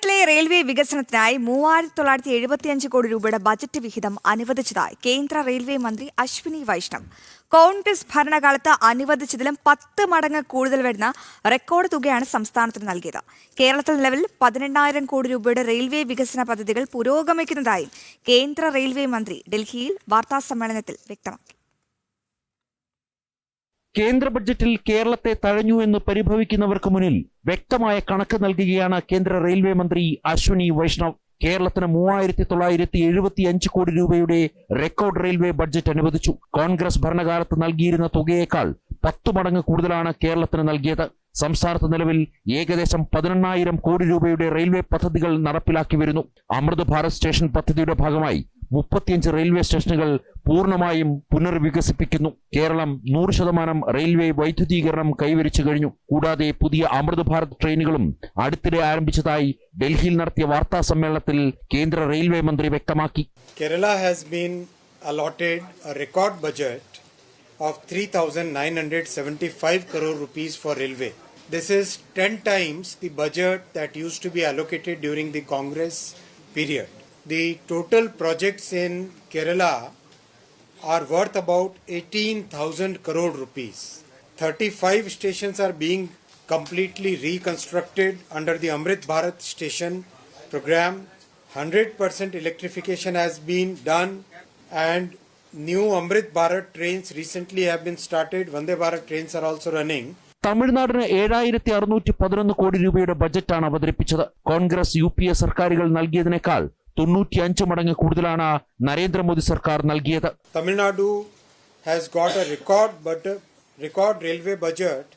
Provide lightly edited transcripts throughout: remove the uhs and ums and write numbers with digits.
കേരളത്തിലെ റെയിൽവേ വികസനത്തിനായി 3975 കോടി രൂപയുടെ ബജറ്റ് വിഹിതം അനുവദിച്ചതായി കേന്ദ്ര റെയിൽവേ മന്ത്രി അശ്വിനി വൈഷ്ണവ്. കോൺഗ്രസ് ഭരണകാലത്ത് അനുവദിച്ചതിലും 10 മടങ്ങ് കൂടുതൽ വരുന്ന റെക്കോർഡ് തുകയാണ് സംസ്ഥാനത്തിന് നൽകിയത്. കേരളത്തിൽ നിലവിൽ 18,000 കോടി രൂപയുടെ റെയിൽവേ വികസന പദ്ധതികൾ പുരോഗമിക്കുന്നതായും കേന്ദ്ര റെയിൽവേ മന്ത്രി ഡൽഹിയിൽ വാർത്താസമ്മേളനത്തിൽ വ്യക്തമാക്കി. കേന്ദ്ര ബഡ്ജറ്റിൽ കേരളത്തെ തഴഞ്ഞു എന്ന് പരിഭവിക്കുന്നവർക്ക് മുന്നിൽ വ്യക്തമായ കണക്ക് നൽകുകയാണ് കേന്ദ്ര റെയിൽവേ മന്ത്രി അശ്വിനി വൈഷ്ണവ്. കേരളത്തിന് 3975 കോടി രൂപയുടെ റെക്കോർഡ് റെയിൽവേ ബഡ്ജറ്റ് അനുവദിച്ചു. കോൺഗ്രസ് ഭരണകാലത്ത് നൽകിയിരുന്ന തുകയേക്കാൾ 10 മടങ്ങ് കൂടുതലാണ് കേരളത്തിന് നൽകിയത്. സംസ്ഥാനത്ത് നിലവിൽ ഏകദേശം 18,000 കോടി രൂപയുടെ റെയിൽവേ പദ്ധതികൾ നടപ്പിലാക്കി വരുന്നു. അമൃത് ഭാരത് സ്റ്റേഷൻ പദ്ധതിയുടെ ഭാഗമായി 35 റെയിൽവേ സ്റ്റേഷനുകൾ പൂർണ്ണമായും പുനർവികസിപ്പിക്കുന്നു. കേരളം 100% റെയിൽവേ വൈദ്യുതീകരണം കൈവരിച്ചു കഴിഞ്ഞു. കൂടാതെ പുതിയ അമൃത് ഭാരത് ട്രെയിനുകളും അടുത്തിടെ ആരംഭിച്ചതായി ഡൽഹിയിൽ നടത്തിയ വാർത്താ സമ്മേളനത്തിൽ കേന്ദ്ര റെയിൽവേ മന്ത്രി വ്യക്തമാക്കി. Kerala has been allotted a record budget of 3,975 crore rupees for railway. This is 10 times the budget that used to be allocated during the Congress period. The total projects in Kerala are worth about 18,000 crore rupees. 35 stations are being completely reconstructed under the Amrit Bharat station program. 100% electrification has been done and new Amrit Bharat trains recently have been started. Vande Bharat trains are also running. തമിഴ്നാടിന് 7,611 കോടി രൂപയുടെ ബജറ്റാണ് അവതരിപ്പിച്ചത്. Congress UPA സർക്കാരുകൾ നൽകിയതിനേക്കാൾ 95 മടങ്ങ് കൂടുതലാണ് നരേന്ദ്രമോദി സർക്കാർ നൽകിയത്. Tamil Nadu has got a record railway budget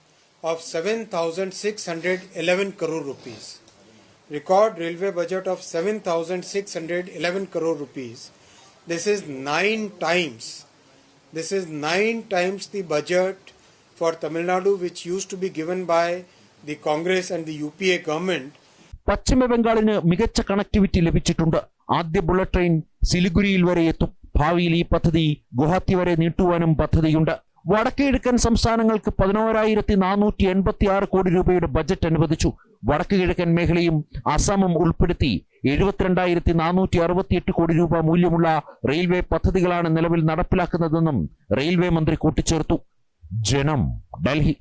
of 7,611 crore rupees. Record railway budget of 7,611 crore rupees. This is 9 times the budget for Tamil Nadu which used to be given by the Congress and the UPA government. പശ്ചിമ ബംഗാളിന് മികച്ച connectivity ലഭിച്ചിട്ടുണ്ട്. ആദ്യ bullet train സിലിഗുരിയിൽ വരെ എത്തും. ഭാവിയിൽ ഈ പദ്ധതി ഗുവാഹത്തി വരെ നീട്ടുവാനും പദ്ധതിയുണ്ട്. വടക്കുകിഴക്കൻ സംസ്ഥാനങ്ങൾക്ക് 11,486 കോടി രൂപയുടെ ബജറ്റ് അനുവദിച്ചു. വടക്കു കിഴക്കൻ മേഖലയും അസമും ഉൾപ്പെടുത്തി 72,468 കോടി രൂപ മൂല്യമുള്ള റെയിൽവേ പദ്ധതികളാണ് നിലവിൽ നടപ്പിലാക്കുന്നതെന്നും റെയിൽവേ മന്ത്രി കൂട്ടിച്ചേർത്തു. ജനം, ഡൽഹി.